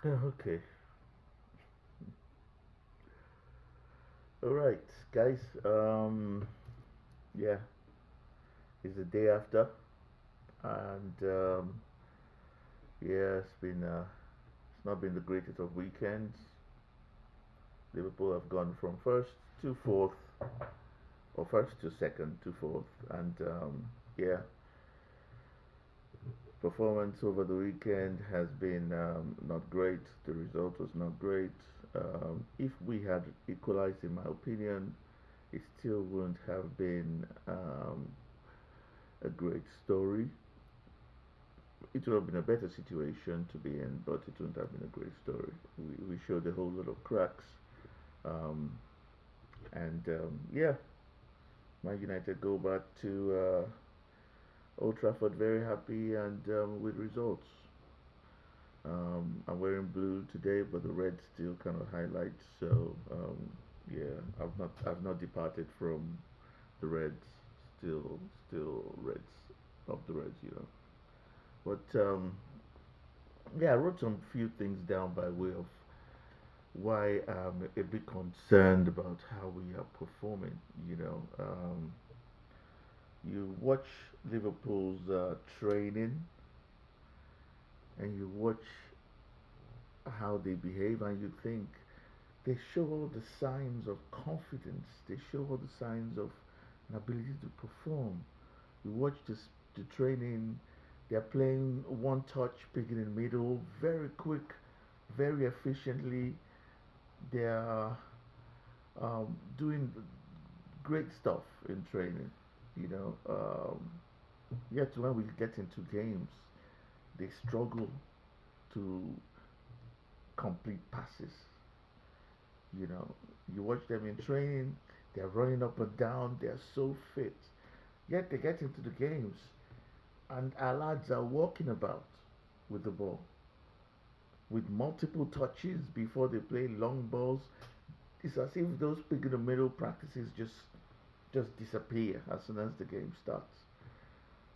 Yeah, okay. All right, guys. Yeah, it's the day after, and yeah, it's not been the greatest of weekends. Liverpool have gone from first to fourth, or first to second to fourth, and yeah, performance over the weekend has been not great. The result was not great. If we had equalized, in my opinion, it still wouldn't have been a great story. It would have been a better situation to be in, but it wouldn't have been a great story. We showed a whole lot of cracks, um, and yeah, Man United go back to Old Trafford very happy and with results. I'm wearing blue today, but the red still kind of highlights. So yeah, I've not departed from the reds. Still reds of the reds, you know. But yeah, I wrote some few things down by way of why I'm a bit concerned about how we are performing. You know, you watch Liverpool's training and you watch how they behave, and you think they show all the signs of confidence. They show all the signs of an ability to perform. You watch the training. They're playing one touch, picking in the middle, very quick, very efficiently. They're doing great stuff in training. You know, yet when we get into games, they struggle to complete passes. You know, you watch them in training, they're running up and down, they're so fit. Yet they get into the games, and our lads are walking about with the ball with multiple touches before they play long balls. It's as if those pick in the middle practices just disappear as soon as the game starts.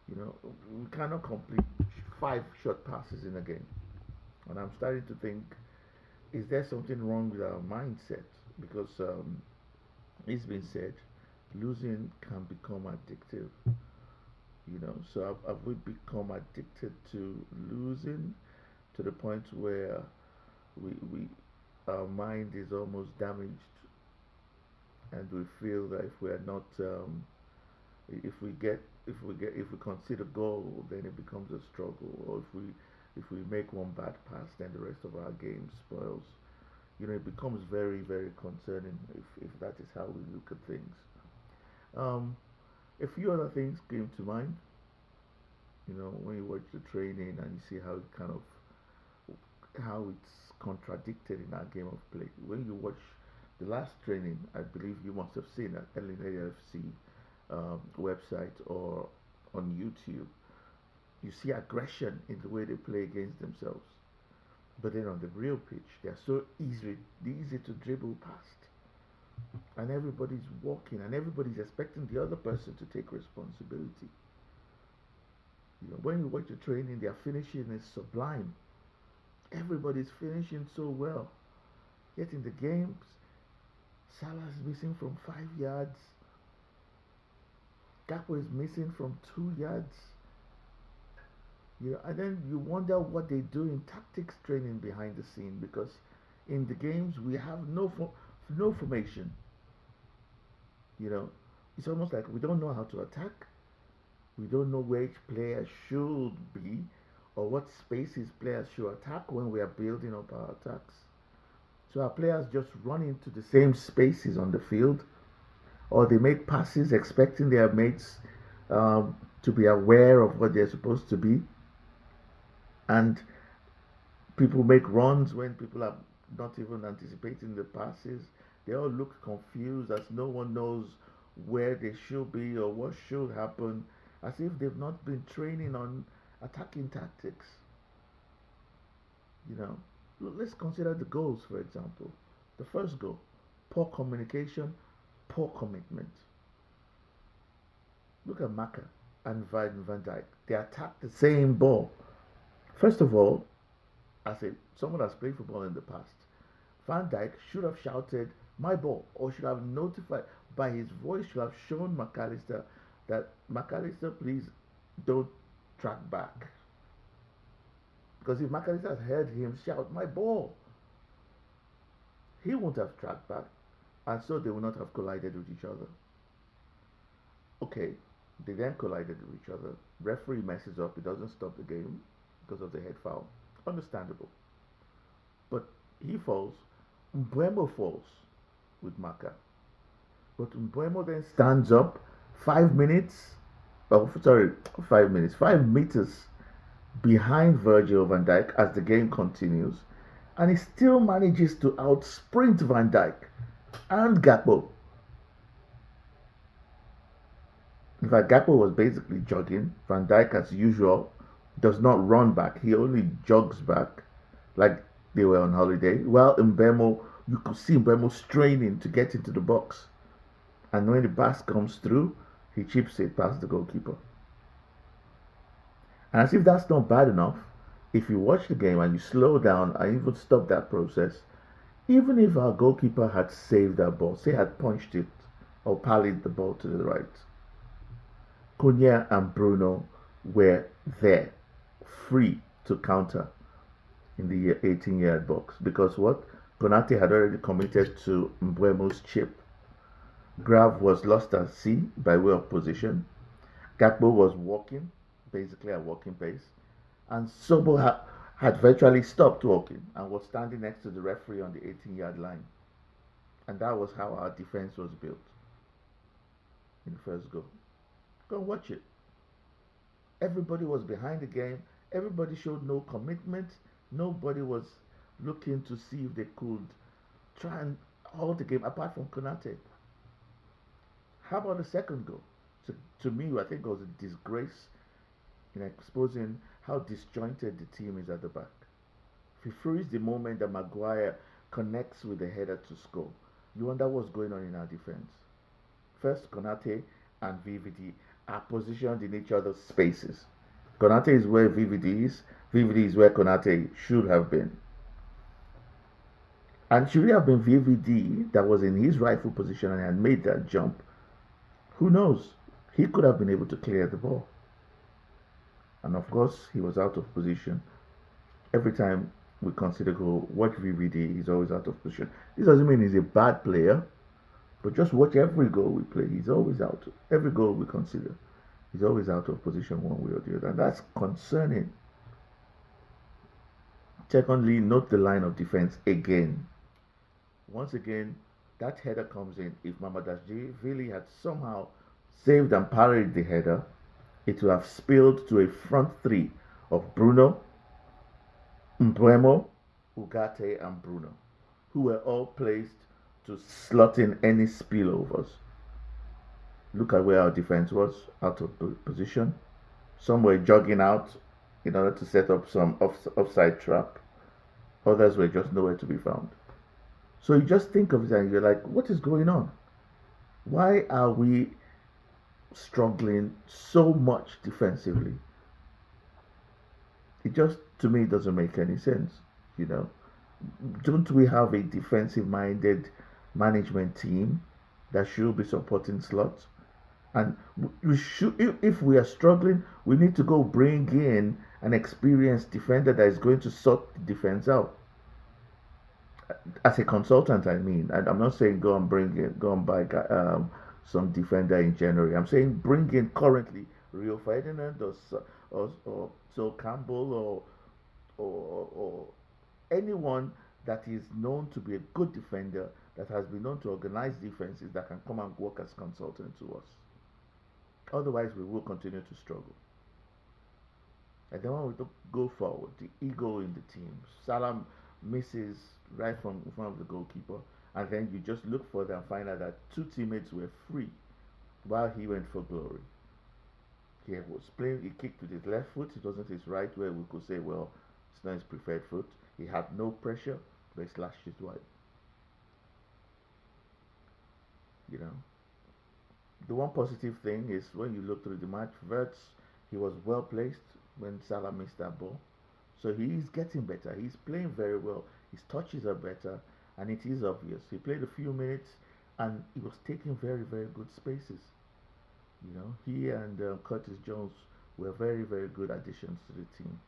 You know, we cannot complete five short passes in a game. And I'm starting to think, is there something wrong with our mindset? Because it's been said, losing can become addictive. You know, so have we become addicted to losing to the point where we our mind is almost damaged, and we feel that if we are not if we get if we concede a goal, then it becomes a struggle, or if we make one bad pass, then the rest of our game spoils. You know, it becomes very very concerning if that is how we look at things. um, a few other things came to mind. You know, when you watch the training and you see how it kind of how it's contradicted in our game of play. When you watch the last training, I believe you must have seen at LNAFC website or on YouTube. You see aggression in the way they play against themselves. But then on the real pitch, they're so easy to dribble past. And everybody's walking and everybody's expecting the other person to take responsibility. You know, when you watch the training, their finishing is sublime. Everybody's finishing so well. Yet in the games, Salah's missing from 5 yards. Gakpo is missing from 2 yards. You know, and then you wonder what they do in tactics training behind the scene, because in the games we have no formation. You know, it's almost like we don't know how to attack. We don't know where each player should be or what spaces players should attack when we are building up our attacks. So our players just run into the same spaces on the field, or they make passes expecting their mates to be aware of what they're supposed to be, and people make runs when people are not even anticipating the passes. They all look confused as no one knows where they should be or what should happen, as if they've not been training on attacking tactics. You know, let's consider the goals, for example. The first goal, poor communication, poor commitment. Look at Maka and Van Dijk. They attack the same ball. First of all, as a someone that's played football in the past, Van Dijk should have shouted my ball or should have notified by his voice should have shown McAllister that McAllister please don't track back. Because if McAllister had heard him shout my ball, he wouldn't have tracked back. And so they would not have collided with each other. Okay, they then collided with each other. Referee messes up, he doesn't stop the game because of the head foul. Understandable. But he falls, Mbuemo falls with Maka. But Mbuemo then stands up 5 minutes, oh sorry, 5 minutes, 5 meters behind Virgil van Dijk as the game continues, and he still manages to outsprint Van Dijk and Gakpo. In fact, Gakpo was basically jogging. Van Dijk, as usual, does not run back. He only jogs back like they were on holiday. While Mbemo, you could see Mbemo straining to get into the box. And when the pass comes through, he chips it past the goalkeeper. And as if that's not bad enough, if you watch the game and you slow down and even stop that process, even if our goalkeeper had saved that ball, say had punched it or parried the ball to the right, Cunha and Bruno were there, free to counter in the 18-yard box. Because what? Konate had already committed to Mbuemo's chip. Grav was lost at sea by way of position. Gakpo was walking, basically at walking pace. And Sobo had virtually stopped walking and was standing next to the referee on the 18-yard line. And that was how our defense was built in the first goal. Go and watch it. Everybody was behind the game. Everybody showed no commitment. Nobody was looking to see if they could try and hold the game apart from Konate. How about the second goal? So, to me, I think it was a disgrace in exposing how disjointed the team is at the back. If you freeze the moment that Maguire connects with the header to score, you wonder what's going on in our defense. First, Konate and VVD are positioned in each other's spaces. Konate is where VVD is. VVD is where Konate should have been. And should it have been VVD that was in his rightful position and had made that jump, who knows? He could have been able to clear the ball. And of course, he was out of position. Every time we consider goal, watch VVD, he's always out of position. This doesn't mean he's a bad player, but just watch every goal we play. He's always out. Every goal we consider, he's always out of position one way or the other. And that's concerning. Secondly, note the line of defense again. Once again, that header comes in. If Mamadashvili had somehow saved and parried the header, it would have spilled to a front three of Bruno, Mbuemo, Ugarte, and Bruno, who were all placed to slot in any spillovers. Look at where our defense was, out of position. Some were jogging out in order to set up some offside trap. Others were just nowhere to be found. So you just think of it and you're like, what is going on? Why are we struggling so much defensively? It just, to me, doesn't make any sense. You know, don't we have a defensive-minded management team that should be supporting slots? And we should, if we are struggling, we need to go bring in an experienced defender that is going to sort the defense out. As a consultant, I mean, and I'm not saying go and buy some defender in January. I'm saying bring in currently Rio Ferdinand or Sol Campbell or anyone that is known to be a good defender that has been known to organize defenses that can come and work as consultant to us. Otherwise, we will continue to struggle. And then when we go forward, the ego in the team. Salah misses right from in front of the goalkeeper, and then you just look further and find out that two teammates were free while he went for glory. He was playing, he kicked with his left foot, it wasn't his right, where we could say, well, it's not his preferred foot. He had no pressure, but he slashed it wide. You know. The one positive thing is when you look through the match, Verts, he was well placed when Salah missed that ball. So he is getting better. He's playing very well. His touches are better, and it is obvious. He played a few minutes, and he was taking very, very good spaces. He and Curtis Jones were very, very good additions to the team.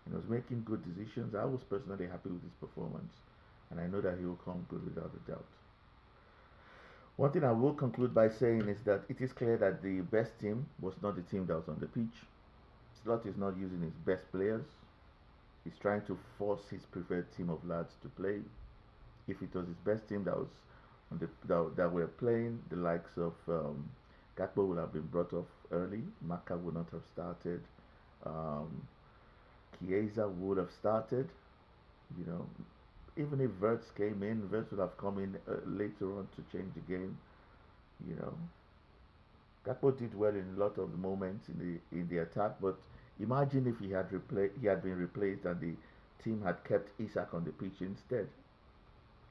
And he was making good decisions. I was personally happy with his performance, and I know that he will come good without a doubt. One thing I will conclude by saying is that it is clear that the best team was not the team that was on the pitch. Slot is not using his best players. He's trying to force his preferred team of lads to play. If it was his best team that was that were playing, the likes of Gakpo would have been brought off early. Maka would not have started. Um, Chiesa would have started. You know, even if Verts came in, Verts would have come in later on to change the game. You know, Gakpo did well in a lot of the moments in the attack, but imagine if he had been replaced and the team had kept Isak on the pitch instead.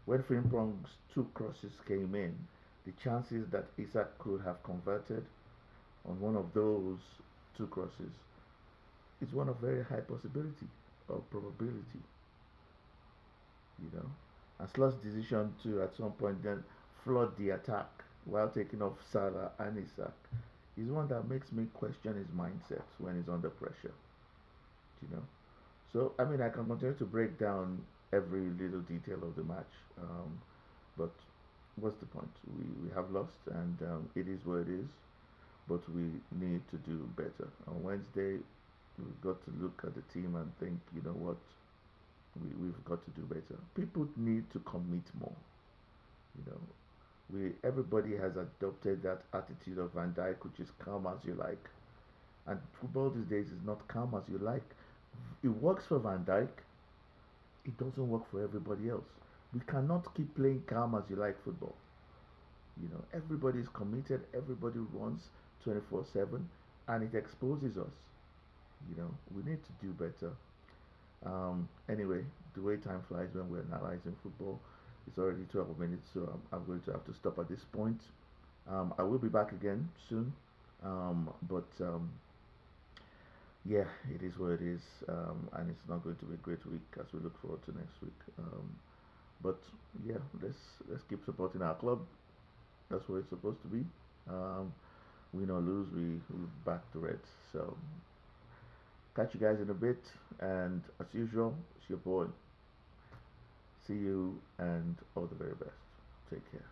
When Frimpong's two crosses came in, the chances that Isak could have converted on one of those two crosses is one of very high possibility or probability, you know. And Slot's decision to at some point then flood the attack while taking off Salah and Isak is one that makes me question his mindset when he's under pressure, you know. So I mean I can continue to break down every little detail of the match, but what's the point? We have lost, and it is what it is. But we need to do better. On Wednesday, we've got to look at the team and think, you know what, we've got to do better. People need to commit more. You know, we everybody has adopted that attitude of Van Dijk, which is calm as you like, and football these days is not calm as you like. It works for Van Dijk. It doesn't work for everybody else. We cannot keep playing calm as you like football. Everybody is committed. Everybody runs 24/7, and it exposes us. We need to do better. Anyway, the way time flies when we're analyzing football, it's already 12 minutes, so I'm going to have to stop at this point. I will be back again soon, but yeah, it is what it is, and it's not going to be a great week as we look forward to next week. But yeah, let's keep supporting our club. That's what it's supposed to be. Um, win or lose, we back the Reds. So catch you guys in a bit, and as usual, it's your boy. See you, and all the very best. Take care.